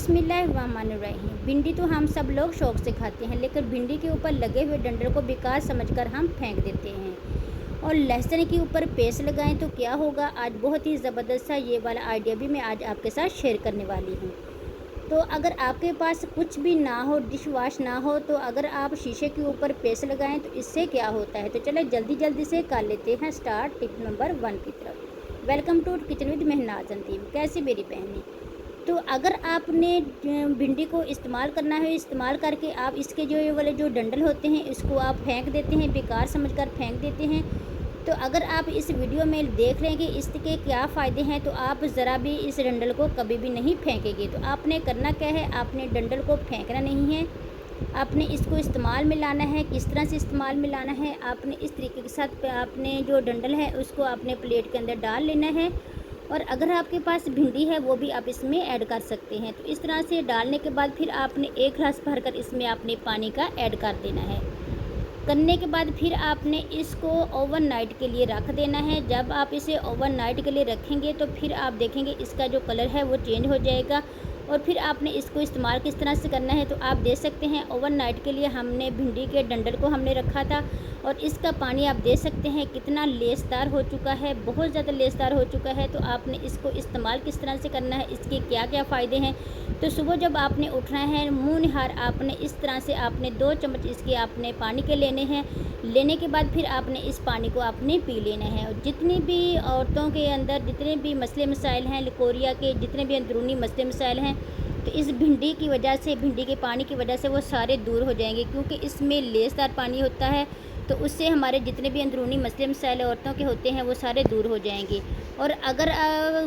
बिस्मिल्लाहिर्रहमानिर्रहीम। भिंडी तो हम सब लोग शौक़ से खाते हैं, लेकिन भिंडी के ऊपर लगे हुए डंठल को बेकार समझकर हम फेंक देते हैं और लहसुन के ऊपर पेस्ट लगाएं तो क्या होगा। आज बहुत ही ज़बरदस्त सा ये वाला आइडिया भी मैं आज आपके साथ शेयर करने वाली हूँ। तो अगर आपके पास कुछ भी ना हो, डिश वॉश ना हो, तो अगर आप शीशे के ऊपर पेस्ट लगाएं तो इससे क्या होता है। तो चले जल्दी से कर लेते हैं स्टार्ट टिप नंबर 1 की तरफ। Welcome to kitchen with Mahnaz Antim. कैसी मेरी बहनें। तो अगर आपने भिंडी को इस्तेमाल करना है, इस्तेमाल करके आप इसके जो ये वाले जो डंडल होते हैं इसको आप फेंक देते हैं, बेकार समझकर फेंक देते हैं। तो अगर आप इस वीडियो में देख लेंगे इसके क्या फ़ायदे हैं, तो आप ज़रा भी इस डंडल को कभी भी नहीं फेंकेंगे। तो आपने करना क्या है, आपने डंडल को फेंकना नहीं है, आपने इसको इस्तेमाल में लाना है। किस तरह से इस्तेमाल में लाना है, आपने इस तरीके के साथ आपने जो डंडल है उसको आपने प्लेट के अंदर डाल लेना है और अगर आपके पास भिंडी है वो भी आप इसमें ऐड कर सकते हैं। तो इस तरह से डालने के बाद फिर आपने एक गिलास भरकर इसमें आपने पानी का ऐड कर देना है। करने के बाद फिर आपने इसको ओवरनाइट के लिए रख देना है। जब आप इसे ओवरनाइट के लिए रखेंगे तो फिर आप देखेंगे इसका जो कलर है वो चेंज हो जाएगा और फिर आपने इसको इस्तेमाल किस तरह से करना है। तो आप देख सकते हैं ओवरनाइट के लिए हमने भिंडी के डंडल को हमने रखा था और इसका पानी आप देख सकते हैं कितना लेसदार हो चुका है, बहुत ज़्यादा लेसदार हो चुका है। तो आपने इसको इस्तेमाल किस तरह से करना है, इसके क्या क्या फ़ायदे हैं। तो सुबह जब आपने उठना है मुँह निहार आपने इस तरह से आपने 2 चम्मच इसके आपने पानी के लेने हैं। लेने के बाद फिर आपने इस पानी को आपने पी लेना है। और जितनी भी औरतों के अंदर जितने भी मसले मसाइल हैं, लिकोरिया के जितने भी अंदरूनी मसले मसाइल हैं, तो इस भिंडी की वजह से, भिंडी के पानी की वजह से वो सारे दूर हो जाएंगे, क्योंकि इसमें लेसदार पानी होता है। तो उससे हमारे जितने भी अंदरूनी मसले मसाइल औरतों के होते हैं वो सारे दूर हो जाएंगे। और अगर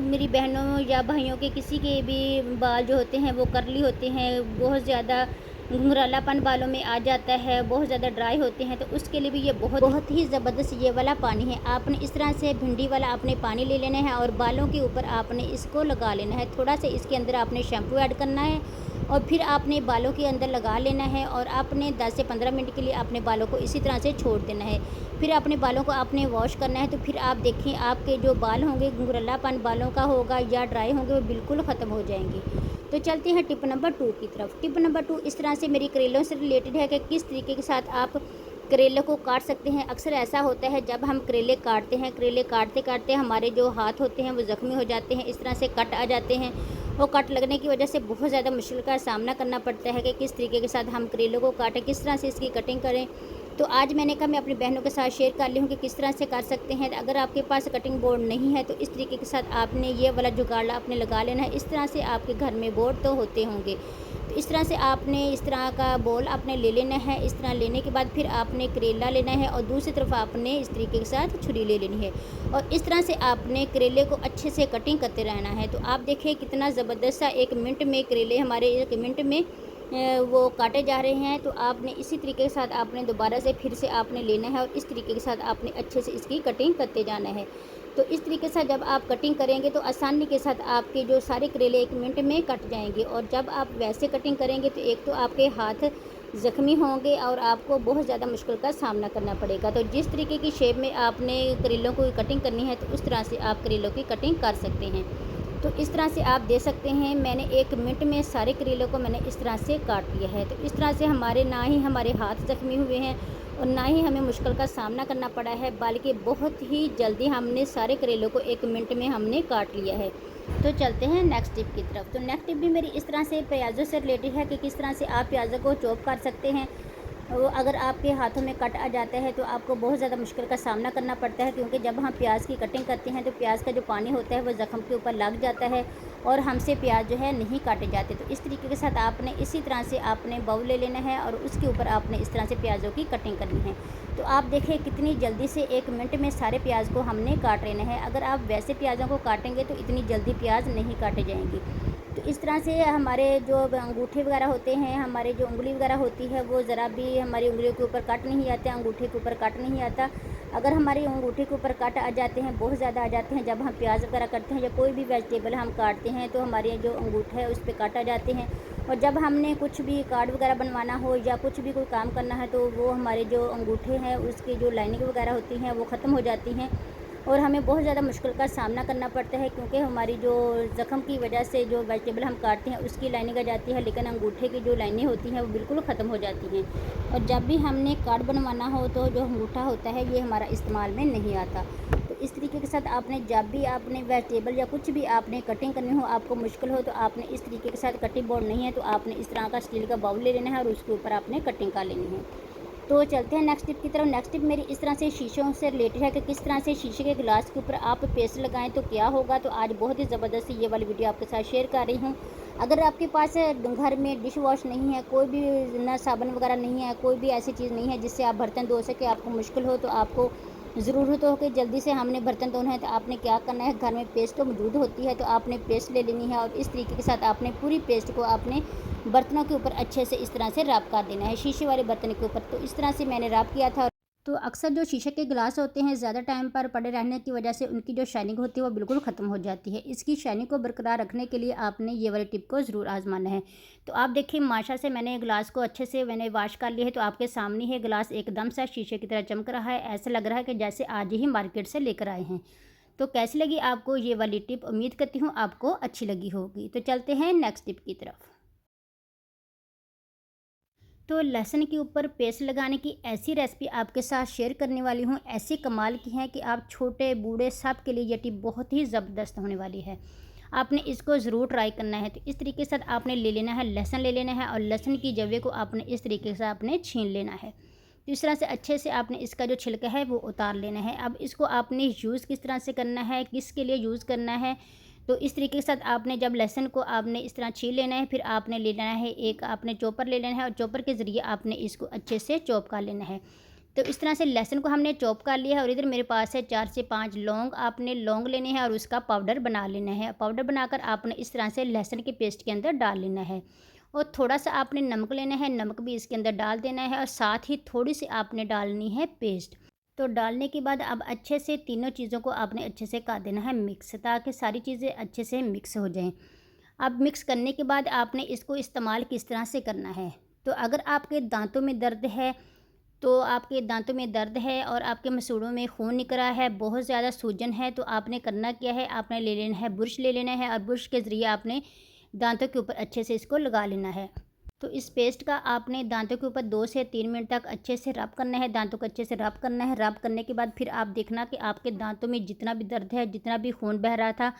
मेरी बहनों या भाइयों के किसी के भी बाल जो होते हैं वो कर्ली होते हैं, बहुत ज़्यादा घुंघरालापन बालों में आ जाता है, बहुत ज़्यादा ड्राई होते हैं, तो उसके लिए भी ये बहुत ही ज़बरदस्त ये वाला पानी है। आपने इस तरह से भिंडी वाला आपने पानी ले लेना है और बालों के ऊपर आपने इसको लगा लेना है। थोड़ा सा इसके अंदर आपने शैम्पू ऐड करना है और फिर आपने बालों के अंदर लगा लेना है और आपने 10 से 15 मिनट के लिए अपने बालों को इसी तरह से छोड़ देना है। फिर अपने बालों को आपने वॉश करना है। तो फिर आप देखें आपके जो बाल होंगे, घुंघरालापन बालों का होगा या ड्राई होंगे, वो बिल्कुल ख़त्म हो जाएंगे। तो चलते हैं टिप नंबर 2 की तरफ। टिप नंबर 2 इस तरह से मेरी करेलों से रिलेटेड है कि किस तरीके के साथ आप करेले को काट सकते हैं। अक्सर ऐसा होता है जब हम करेले काटते हैं, करेले काटते काटते हमारे जो हाथ होते हैं वो ज़ख्मी हो जाते हैं, इस तरह से कट आ जाते हैं। और कट लगने की वजह से बहुत ज़्यादा मुश्किल का सामना करना पड़ता है कि किस तरीके के साथ हम करेलों को काटें, किस तरह से इसकी कटिंग करें। तो आज मैंने कहा मैं अपनी बहनों के साथ शेयर कर ली हूँ कि किस तरह से कर सकते हैं। अगर आपके पास कटिंग बोर्ड नहीं है तो इस तरीके के साथ आपने ये वाला जुगाड़ आपने लगा लेना है। इस तरह से आपके घर में बोर्ड तो होते होंगे, तो इस तरह से आपने इस तरह का बोल आपने ले लेना है। इस तरह लेने के बाद फिर आपने करेला लेना है और दूसरी तरफ आपने इस तरीके के साथ छुरी ले लेनी है और इस तरह से आपने करेले को अच्छे से कटिंग करते रहना है। तो आप देखें कितना ज़बरदस्त सा 1 मिनट में करेले हमारे 1 मिनट में वो काटे जा रहे हैं। तो आपने इसी तरीके के साथ आपने दोबारा से फिर से आपने लेना है और इस तरीके के साथ आपने अच्छे से इसकी कटिंग करते जाना है। तो इस तरीके से जब आप कटिंग करेंगे तो आसानी के साथ आपके जो सारे करेले 1 मिनट में कट जाएंगे। और जब आप वैसे कटिंग करेंगे तो एक तो आपके हाथ ज़ख्मी होंगे और आपको बहुत ज़्यादा मुश्किल का सामना करना पड़ेगा। तो जिस तरीके की शेप में आपने करेलों को कटिंग करनी है तो उस तरह से आप करेलों की कटिंग कर सकते हैं। तो इस तरह से आप दे सकते हैं। मैंने 1 मिनट में सारे करेलों को मैंने इस तरह से काट लिया है। तो इस तरह से हमारे ना ही हमारे हाथ ज़ख्मी हुए हैं और ना ही हमें मुश्किल का सामना करना पड़ा है, बल्कि बहुत ही जल्दी हमने सारे करेलों को 1 मिनट में हमने काट लिया है। तो चलते हैं नेक्स्ट टिप की तरफ। तो नेक्स्ट टिप भी मेरी इस तरह से प्याज़ों से रिलेटेड है कि किस तरह से आप प्याज़ों को चॉप कर सकते हैं। वो अगर आपके हाथों में कट आ जाता है तो आपको बहुत ज़्यादा मुश्किल का सामना करना पड़ता है, क्योंकि जब हम प्याज की कटिंग करते हैं तो प्याज का जो पानी होता है वो ज़ख्म के ऊपर लग जाता है और हमसे प्याज जो है नहीं काटे जाते। तो इस तरीके के साथ आपने इसी तरह से आपने बाउल ले लेना है और उसके ऊपर आपने इस तरह से प्याज़ों की कटिंग करनी है। तो आप देखें कितनी जल्दी से 1 मिनट में सारे प्याज को हमने काट लेना है। अगर आप वैसे प्याज़ों को काटेंगे तो इतनी जल्दी प्याज नहीं काटे जाएंगे। तो इस तरह से हमारे जो अंगूठे वगैरह होते हैं, हमारे जो उंगली वगैरह होती है वो ज़रा भी हमारी उंगलियों के ऊपर कट नहीं आते, अंगूठे के ऊपर कट नहीं आता। अगर हमारी अंगूठे के ऊपर कट आ जाते हैं, बहुत ज़्यादा आ जाते हैं, जब हम प्याज वगैरह करते हैं या कोई भी वेजिटेबल हम काटते हैं तो हमारे जो अंगूठा है उस पर कट आ जाते हैं। और जब हमने कुछ भी कार्ड वगैरह बनवाना हो या कुछ भी कोई काम करना है तो वो हमारे जो अंगूठे हैं उसकी जो लाइनिंग वगैरह होती हैं वो ख़त्म हो जाती हैं और हमें बहुत ज़्यादा मुश्किल का सामना करना पड़ता है, क्योंकि हमारी जो ज़ख़म की वजह से जो वेजिटेबल हम काटते हैं उसकी लाइनिंग आ जाती है, लेकिन अंगूठे की जो लाइनें होती हैं वो बिल्कुल ख़त्म हो जाती हैं। और जब भी हमने कार्ड बनवाना हो तो जो अंगूठा होता है ये हमारा इस्तेमाल में नहीं आता। तो इस तरीके के साथ आपने जब भी आपने वेजिटेबल या कुछ भी आपने कटिंग करनी हो, आपको मुश्किल हो, तो आपने इस तरीके के साथ कटिंग बोर्ड नहीं है तो आपने इस तरह का स्टील का बाउल ले लेना है और उसके ऊपर आपने कटिंग कर लेनी है। तो चलते हैं नेक्स्ट टिप की तरफ। नेक्स्ट टिप मेरी इस तरह से शीशों से रिलेटेड है कि किस तरह से शीशे के गिलास के ऊपर आप पेस्ट लगाएं तो क्या होगा। तो आज बहुत ही ज़बरदस्त ये वाली वीडियो आपके साथ शेयर कर रही हूँ। अगर आपके पास घर में डिश वॉश नहीं है, कोई भी ना साबुन वगैरह नहीं है, कोई भी ऐसी चीज़ नहीं है जिससे आप बर्तन धो सके, आपको मुश्किल हो, तो आपको ज़रूरत हो कि जल्दी से हमने बर्तन धोना है, तो आपने क्या करना है, घर में पेस्ट तो मौजूद होती है तो आपने पेस्ट ले लेनी है और इस तरीके के साथ आपने पूरी पेस्ट को आपने बर्तनों के ऊपर अच्छे से इस तरह से रब कर देना है, शीशे वाले बर्तन के ऊपर। तो इस तरह से मैंने रब किया था। तो अक्सर जो शीशे के गिलास होते हैं ज़्यादा टाइम पर पड़े रहने की वजह से उनकी जो शाइनिंग होती है वो बिल्कुल ख़त्म हो जाती है। इसकी शाइनिंग को बरकरार रखने के लिए आपने ये वाली टिप को ज़रूर आजमाना है। तो आप देखिए माशा से मैंने गिलास को अच्छे से मैंने वॉश कर लिया है, तो आपके सामने है गिलास एकदम सा शीशे की तरह चमक रहा है। ऐसा लग रहा है कि जैसे आज ही मार्केट से लेकर आए हैं। तो कैसी लगी आपको ये वाली टिप? उम्मीद करती हूँ आपको अच्छी लगी होगी। तो चलते हैं नेक्स्ट टिप की तरफ। तो लहसुन के ऊपर पेस्ट लगाने की ऐसी रेसिपी आपके साथ शेयर करने वाली हूँ, ऐसी कमाल की है कि आप छोटे बूढ़े सब के लिए ये टिप बहुत ही ज़बरदस्त होने वाली है। आपने इसको ज़रूर ट्राई करना है। तो इस तरीके से आपने ले लेना है, लहसुन ले लेना है और लहसुन की जवे को आपने इस तरीके से आपने छीन लेना है। तो इस तरह से अच्छे से आपने इसका जो छिलका है वो उतार लेना है। अब इसको आपने यूज़ किस तरह से करना है, किसके लिए यूज़ करना है, तो इस तरीके के साथ आपने जब लहसुन को आपने इस तरह छील लेना है, फिर आपने ले लेना है एक आपने चॉपर ले लेना है और चॉपर के ज़रिए आपने इसको अच्छे से चॉप कर लेना है। तो इस तरह से लहसुन को हमने चॉप कर लिया है और इधर मेरे पास है 4 से 5 लौंग, आपने लौंग लेने हैं और उसका पाउडर बना लेना है। पाउडर बनाकर आपने इस तरह से लहसुन के पेस्ट के अंदर डाल लेना है और थोड़ा-सा आपने नमक लेना है, नमक भी इसके अंदर डाल देना है और साथ ही थोड़ी-सी आपने डालनी है पेस्ट। तो डालने के बाद अब अच्छे से तीनों चीज़ों को आपने अच्छे से कर देना है मिक्स, ताकि सारी चीज़ें अच्छे से मिक्स हो जाएँ। अब मिक्स करने के बाद आपने इसको इस्तेमाल किस तरह से करना है। तो अगर आपके दाँतों में दर्द है, तो आपके दाँतों में दर्द है और आपके मसूड़ों में खून निकल रहा है, बहुत ज़्यादा सूजन है, तो आपने करना क्या है, आपने ले लेना है बुरश ले लेना है और बुरश के ज़रिए आपने दाँतों के ऊपर अच्छे से इसको लगा लेना है। तो इस पेस्ट का आपने दांतों के ऊपर 2 से 3 मिनट तक अच्छे से रब करना है, दांतों को अच्छे से रब करना है। रब करने के बाद फिर आप देखना कि आपके दांतों में जितना भी दर्द है, जितना भी खून बह रहा था,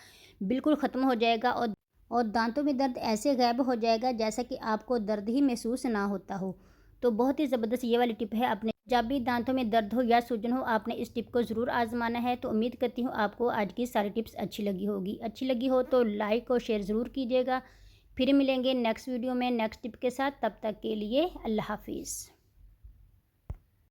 बिल्कुल ख़त्म हो जाएगा और दांतों में दर्द ऐसे गायब हो जाएगा जैसा कि आपको दर्द ही महसूस ना होता हो। तो बहुत ही ज़बरदस्त ये वाली टिप है। आपने जब भी दांतों में दर्द हो या सूजन हो, आपने इस टिप को ज़रूर आज़माना है। तो उम्मीद करती हूँ आपको आज की सारी टिप्स अच्छी लगी होगी। अच्छी लगी हो तो लाइक और शेयर ज़रूर कीजिएगा। फिर मिलेंगे नेक्स्ट वीडियो में नेक्स्ट टिप के साथ। तब तक के लिए अल्लाह हाफ़िज़।